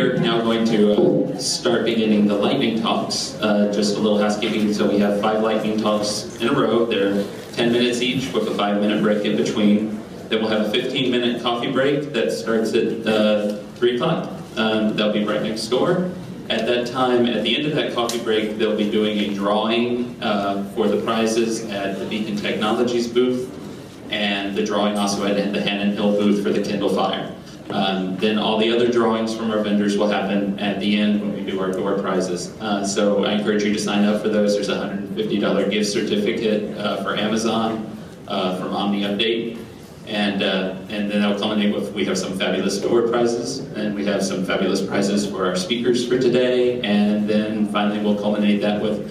are now going to start beginning the lightning talks. Just a little housekeeping. So we have 5 lightning talks in a row. They're 10 minutes each with a 5-minute break in between. Then we'll have a 15-minute coffee break that starts at 3 o'clock. That'll be right next door. At that time, at the end of that coffee break, they'll be doing a drawing for the prizes at the Beacon Technologies booth, and the drawing also at the Hannon Hill booth for the Kindle Fire. Then all the other drawings from our vendors will happen at the end when we do our door prizes. So I encourage you to sign up for those. There's a $150 gift certificate for Amazon from Omni Update. And then that'll culminate with, we have some fabulous door prizes, and we have some fabulous prizes for our speakers for today, and then finally we'll culminate that with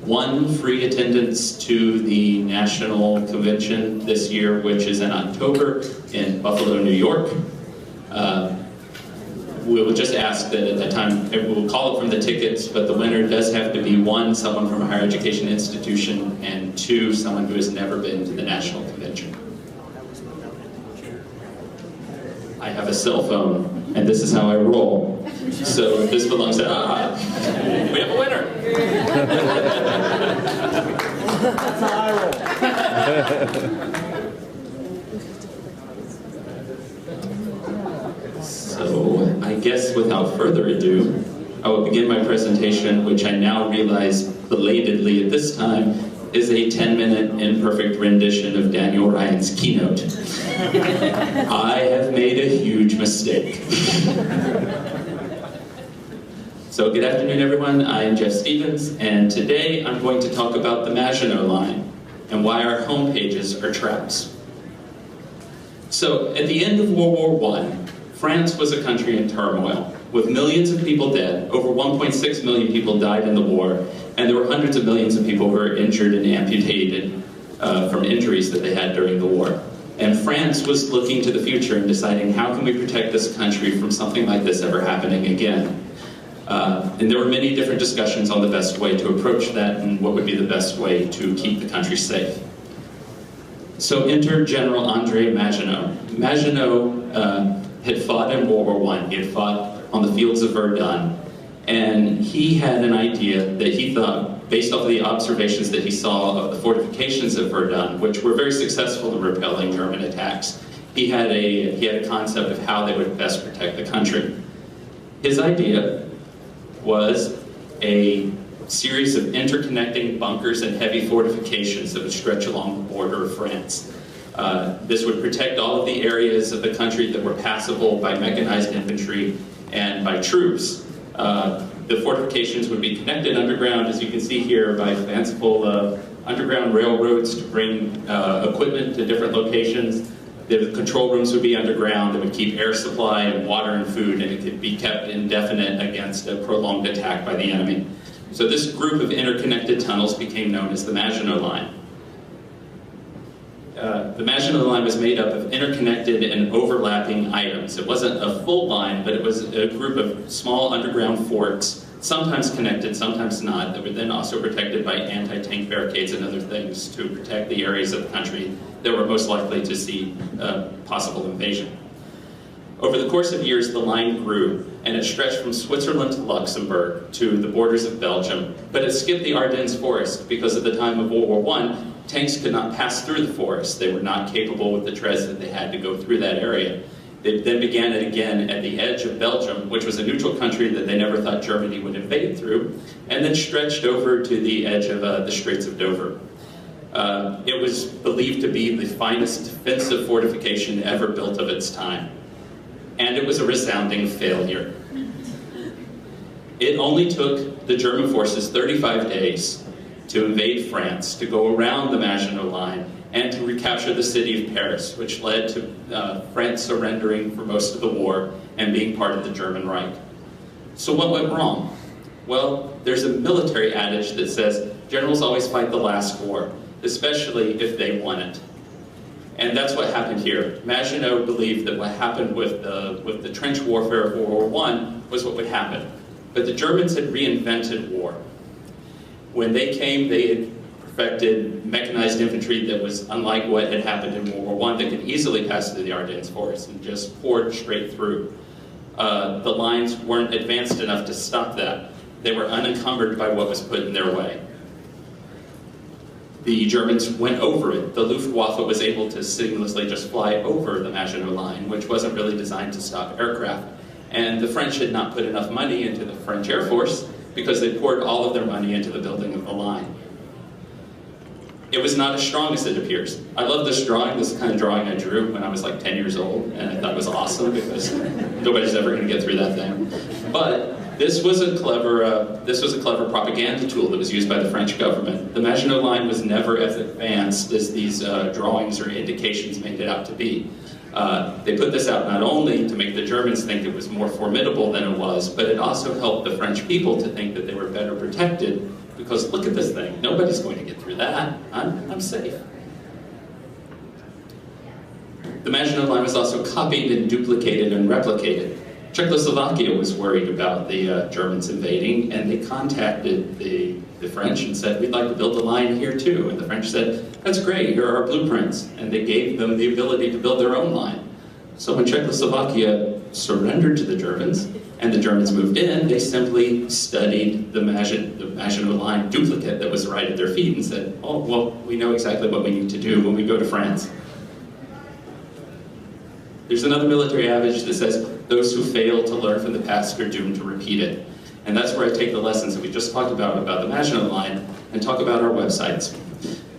1 free attendance to the National Convention this year, which is in October in Buffalo, New York. We will just ask that at that time, we'll call it from the tickets, but the winner does have to be 1, someone from a higher education institution, and 2, someone who has never been to the National Convention. I have a cell phone, and this is how I roll. So this belongs to, we have a winner. That's how I roll. So I guess without further ado, I will begin my presentation, which I now realize belatedly at this time is a 10-minute imperfect rendition of Daniel Ryan's keynote. I have made a huge mistake. So good afternoon, everyone. I am Jeff Stevens, and today I'm going to talk about the Maginot Line and why our home pages are traps. So at the end of World War I, France was a country in turmoil, with millions of people dead. Over 1.6 million people died in the war, and there were hundreds of millions of people who were injured and amputated from injuries that they had during the war. And France was looking to the future and deciding, how can we protect this country from something like this ever happening again? And there were many different discussions on the best way to approach that and what would be the best way to keep the country safe. So enter General André Maginot. Maginot had fought in World War I. He had fought on the fields of Verdun. And he had an idea that he thought, based off of the observations that he saw of the fortifications of Verdun, which were very successful in repelling German attacks, he had a concept of how they would best protect the country. His idea was a series of interconnecting bunkers and heavy fortifications that would stretch along the border of France. This would protect all of the areas of the country that were passable by mechanized infantry and by troops. The fortifications would be connected underground, as you can see here, by fanciful underground railroads to bring equipment to different locations. The control rooms would be underground. It would keep air supply and water and food, and it could be kept indefinite against a prolonged attack by the enemy. So this group of interconnected tunnels became known as the Maginot Line. The Maginot Line was made up of interconnected and overlapping items. It wasn't a full line, but it was a group of small underground forts, sometimes connected, sometimes not, that were then also protected by anti-tank barricades and other things to protect the areas of the country that were most likely to see possible invasion. Over the course of years, the line grew, and it stretched from Switzerland to Luxembourg to the borders of Belgium, but it skipped the Ardennes forest because at the time of World War I, tanks could not pass through the forest. They were not capable with the treads that they had to go through that area. They then began it again at the edge of Belgium, which was a neutral country that they never thought Germany would invade through, and then stretched over to the edge of the Straits of Dover. It was believed to be the finest defensive fortification ever built of its time. And it was a resounding failure. It only took the German forces 35 days to invade France, to go around the Maginot Line, and to recapture the city of Paris, which led to France surrendering for most of the war and being part of the German Reich. So what went wrong? Well, there's a military adage that says, generals always fight the last war, especially if they won it. And that's what happened here. Maginot believed that what happened with the trench warfare of World War I was what would happen. But the Germans had reinvented war. When they came, they had perfected mechanized infantry that was unlike what had happened in World War I, that could easily pass through the Ardennes forest and just poured straight through. the lines weren't advanced enough to stop that. They were unencumbered by what was put in their way. The Germans went over it. The Luftwaffe was able to seamlessly just fly over the Maginot Line, which wasn't really designed to stop aircraft. And the French had not put enough money into the French Air Force because they poured all of their money into the building of the line. It was not as strong as it appears. I love this drawing. This is the kind of drawing I drew when I was like 10 years old, and I thought it was awesome because nobody's ever going to get through that thing. But this was a clever propaganda tool that was used by the French government. The Maginot Line was never as advanced as these drawings or indications made it out to be. They put this out not only to make the Germans think it was more formidable than it was, but it also helped the French people to think that they were better protected, because look at this thing, nobody's going to get through that, I'm safe. The Maginot Line was also copied and duplicated and replicated. Czechoslovakia was worried about the Germans invading, and they contacted the French and said, we'd like to build a line here too. And the French said, that's great, here are our blueprints. And they gave them the ability to build their own line. So when Czechoslovakia surrendered to the Germans, and the Germans moved in, they simply studied the Maginot Line duplicate that was right at their feet and said, oh, well, we know exactly what we need to do when we go to France. There's another military adage that says, those who fail to learn from the past are doomed to repeat it. And that's where I take the lessons that we just talked about the Maginot Line and talk about our websites.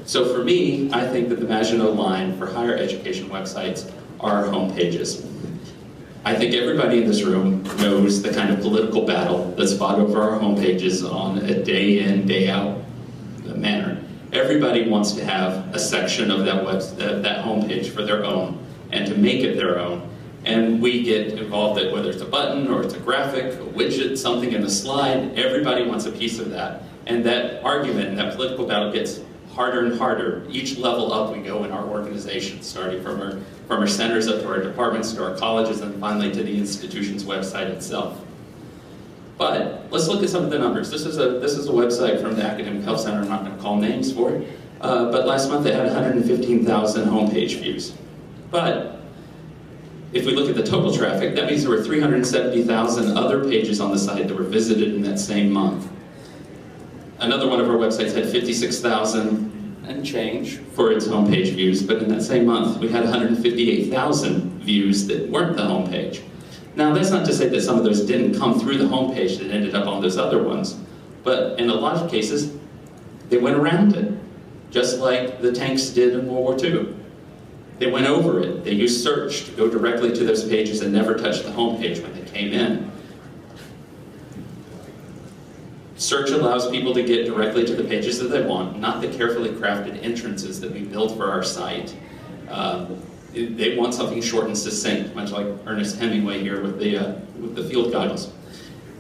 So for me, I think that the Maginot Line for higher education websites are homepages. I think everybody in this room knows the kind of political battle that's fought over our homepages on a day in, day out manner. Everybody wants to have a section of that homepage for their own and to make it their own. And we get involved in whether it's a button or it's a graphic, a widget, something in the slide, everybody wants a piece of that. And that argument and that political battle gets harder and harder. Each level up we go in our organization, starting from our centers up to our departments, to our colleges, and finally to the institution's website itself. But let's look at some of the numbers. This is a website from the Academic Health Center. I'm not going to call names for it. But last month they had 115,000 homepage views. But if we look at the total traffic, that means there were 370,000 other pages on the site that were visited in that same month. Another one of our websites had 56,000 and change for its homepage views, but in that same month we had 158,000 views that weren't the homepage. Now that's not to say that some of those didn't come through the homepage that ended up on those other ones, but in a lot of cases they went around it, just like the tanks did in World War II. They went over it. They used search to go directly to those pages and never touched the homepage when they came in. Search allows people to get directly to the pages that they want, not the carefully crafted entrances that we build for our site. They want something short and succinct, much like Ernest Hemingway here with the field goggles.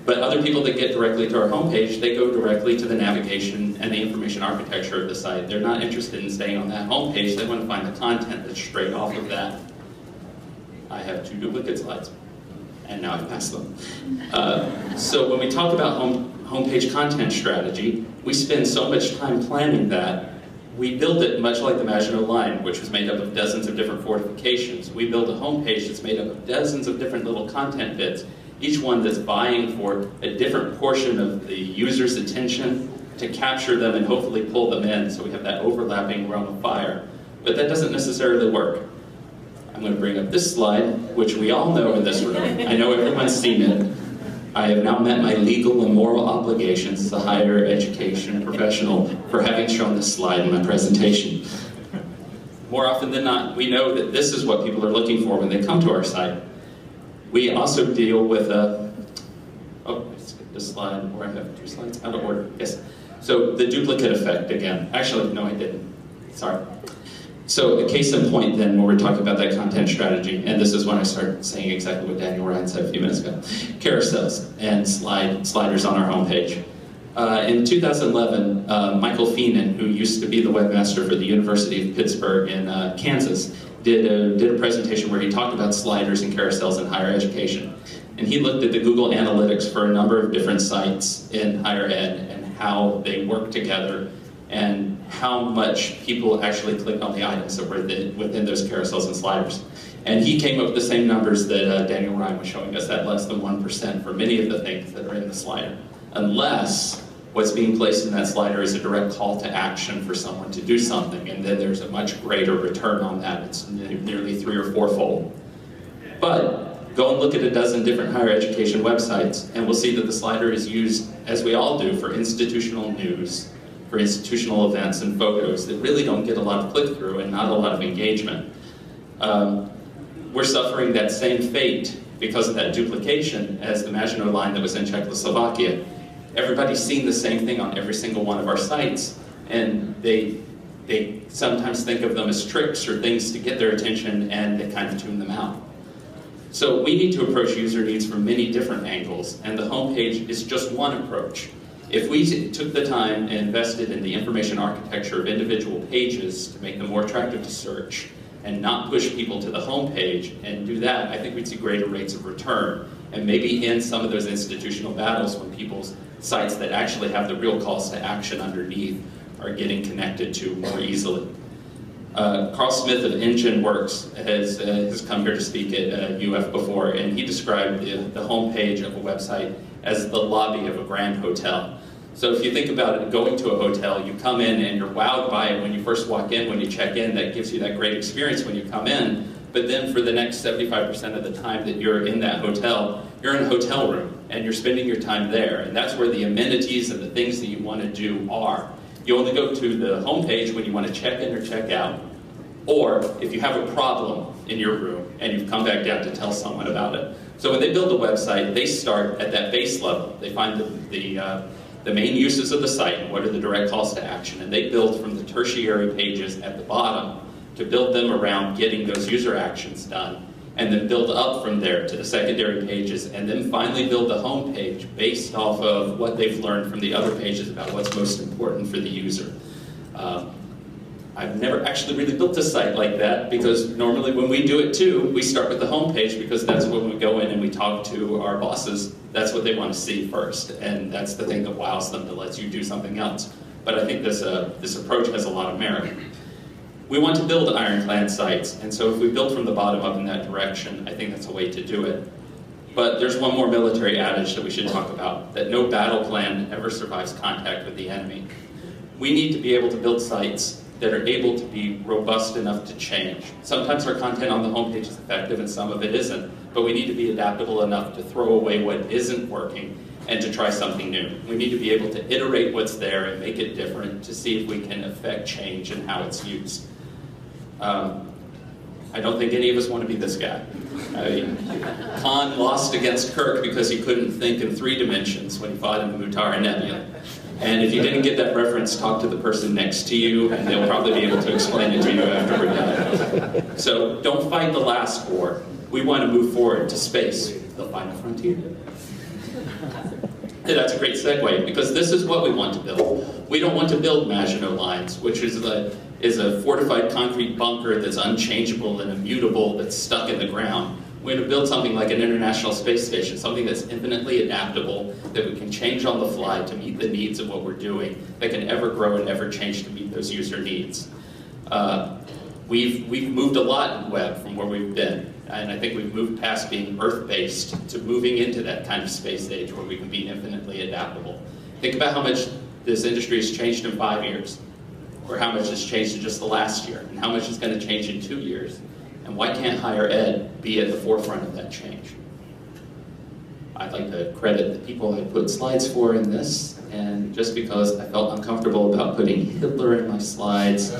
But other people that get directly to our homepage, they go directly to the navigation and the information architecture of the site. They're not interested in staying on that homepage. They want to find the content that's straight off of that. I have 2 duplicate slides, and now I've passed them. So when we talk about homepage content strategy, we spend so much time planning that. We build it much like the Maginot Line, which was made up of dozens of different fortifications. We build a homepage that's made up of dozens of different little content bits, each one that's vying for a different portion of the user's attention to capture them and hopefully pull them in, so we have that overlapping realm of fire. But that doesn't necessarily work. I'm going to bring up this slide, which we all know in this room. I know everyone's seen it. I have now met my legal and moral obligations as a higher education professional for having shown this slide in my presentation. More often than not, we know that this is what people are looking for when they come to our site. We also deal with oh, I skipped a slide, or I have 2 slides out of order. Yes. So the duplicate effect again. Actually, no, I didn't. Sorry. So a case in point then, when we're talking about that content strategy, and this is when I start saying exactly what Daniel Ryan said a few minutes ago, carousels and sliders on our homepage. In 2011, Michael Feenan, who used to be the webmaster for the University of Pittsburgh in Kansas, did a presentation where he talked about sliders and carousels in higher education. And he looked at the Google Analytics for a number of different sites in higher ed and how they work together and how much people actually click on the items that were within those carousels and sliders. And he came up with the same numbers that Daniel Ryan was showing us, that less than 1% for many of the things that are in the slider. Unless what's being placed in that slider is a direct call to action for someone to do something, and then there's a much greater return on that. It's nearly 3- or 4-fold. But go and look at a dozen different higher education websites, and we'll see that the slider is used, as we all do, for institutional news, for institutional events and photos that really don't get a lot of click-through and not a lot of engagement. We're suffering that same fate because of that duplication as the Maginot Line that was in Czechoslovakia. Everybody's seen the same thing on every single one of our sites, and they sometimes think of them as tricks or things to get their attention, and they kind of tune them out. So we need to approach user needs from many different angles, and the homepage is just one approach. If we took the time and invested in the information architecture of individual pages to make them more attractive to search, and not push people to the homepage and do that, I think we'd see greater rates of return, and maybe end some of those institutional battles when people's sites that actually have the real calls to action underneath are getting connected to more easily. Carl Smith of EngineWorks has come here to speak at UF before, and he described the homepage of a website as the lobby of a grand hotel. So if you think about it, going to a hotel, you come in and you're wowed by it when you first walk in, when you check in, that gives you that great experience when you come in, but then for the next 75% of the time that you're in that hotel, you're in a hotel room, and you're spending your time there, and that's where the amenities and the things that you want to do are. You only go to the homepage when you want to check in or check out, or if you have a problem in your room and you've come back down to tell someone about it. So when they build a website, they start at that base level. They find the main uses of the site and what are the direct calls to action, and they build from the tertiary pages at the bottom to build them around getting those user actions done, and then build up from there to the secondary pages, and then finally build the home page based off of what they've learned from the other pages about what's most important for the user. I've never actually really built a site like that, because normally when we do it too, we start with the home page, because that's when we go in and we talk to our bosses. That's what they want to see first, and that's the thing that wows them, that lets you do something else. But I think this approach has a lot of merit. We want to build ironclad sites, and so if we build from the bottom up in that direction, I think that's a way to do it. But there's one more military adage that we should talk about, that no battle plan ever survives contact with the enemy. We need to be able to build sites that are able to be robust enough to change. Sometimes our content on the homepage is effective and some of it isn't, but we need to be adaptable enough to throw away what isn't working and to try something new. We need to be able to iterate what's there and make it different to see if we can affect change in how it's used. I don't think any of us want to be this guy. I mean, Khan lost against Kirk because he couldn't think in 3 dimensions when he fought in the Mutara Nebula. And if you didn't get that reference, talk to the person next to you, and they'll probably be able to explain it to you after we're done. So don't fight the last war. We want to move forward to space, the final frontier. And that's a great segue, because this is what we want to build. We don't want to build Maginot Lines, which is a fortified concrete bunker that's unchangeable and immutable, that's stuck in the ground. We're going to build something like an International Space Station, something that's infinitely adaptable, that we can change on the fly to meet the needs of what we're doing, that can ever grow and ever change to meet those user needs. We've moved a lot in web from where we've been, and I think we've moved past being Earth-based to moving into that kind of space age where we can be infinitely adaptable. Think about how much this industry has changed in 5 years, or how much has changed in just the last year, and how much is going to change in 2 years. And why can't higher ed be at the forefront of that change? I'd like to credit the people I put slides for in this, and just because I felt uncomfortable about putting Hitler in my slides,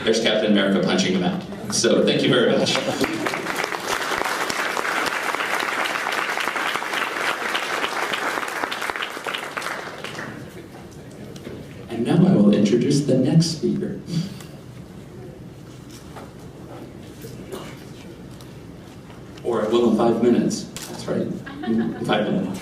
there's Captain America punching him out. So thank you very much. And now I will introduce the next speaker. Or I will in 5 minutes. That's right, in 5 minutes.